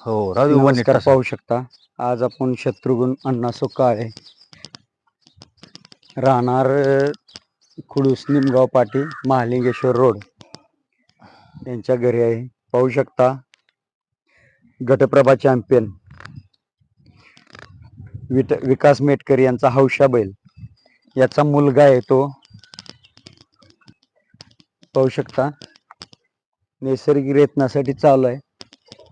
हो रवी वन नमस्कार. पाहू शकता आज आपण शत्रुघ्न अण्णासो काळे राहणार खुडूस निमगाव पाटी महालिंगेश्वर रोड यांच्या घरी आहे. पाहू शकता गटप्रभा चॅम्पियन विकास मेटकर यांचा हौशा बैल याचा मुलगा आहे तो. पाहू शकता नैसर्गिक रेतनासाठी चालू आहे.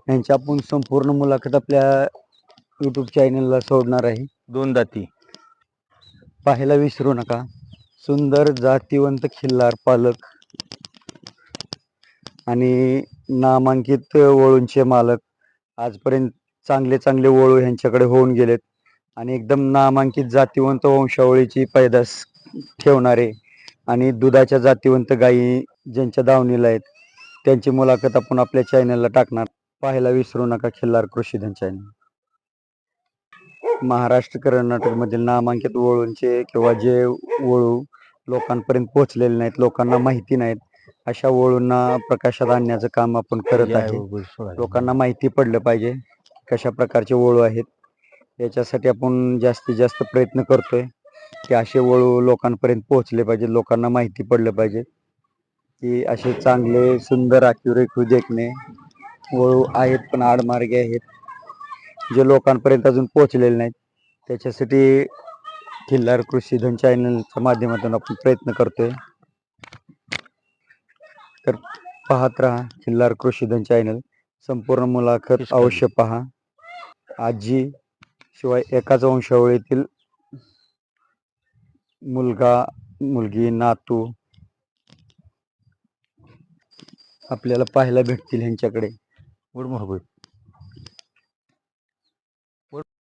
यांची आपण संपूर्ण मुलाखत आपल्या यूट्यूब चॅनलला सोडणार आहे. दोन दाती पाहायला विसरू नका. सुंदर जातीवंत खिल्लार पालक आणि नामांकित वळूंचे मालक. आजपर्यंत चांगले चांगले वळू ह्यांच्याकडे होऊन गेलेत आणि एकदम नामांकित जातीवंत वंशावळीची पैदास ठेवणारे आणि दुधाच्या जातीवंत गायी ज्यांच्या दावणीला आहेत त्यांची मुलाखत आपण आपल्या चॅनलला टाकणार. पाहायला विसरू नका खिल्लार कृषीधन चॅनल. महाराष्ट्र कर्नाटकमधील नामांकित वळूंचे किंवा जे वळू लोकांपर्यंत पोहोचलेले नाहीत, लोकांना माहिती नाहीत, अशा वळूंना प्रकाशात आणण्याचं काम आपण करत आहे. लोकांना माहिती पडलं पाहिजे कशा प्रकारचे वळू आहेत. याच्यासाठी आपण जास्तीत जास्त प्रयत्न करतोय की असे वळू लोकांपर्यंत पोहोचले पाहिजे, लोकांना माहिती पडलं पाहिजे की असे चांगले सुंदर आखीव रेखीव देखणे वळू आहेत, पण आडमार्गे आहेत जे लोकांपर्यंत अजून पोहोचलेले नाहीत. त्याच्यासाठी खिल्लार कृषीधन चॅनलच्या माध्यमातून आपण प्रयत्न करतोय. तर पाहत राहा खिल्लार कृषीधन चॅनल. संपूर्ण मुलाखत अवश्य पहा. आजी शिवाय एकाच वंशावळीतील मुलगा मुलगी नातू आपल्याला पाहायला भेटतील ह्यांच्याकडे. गुड मोहब्बत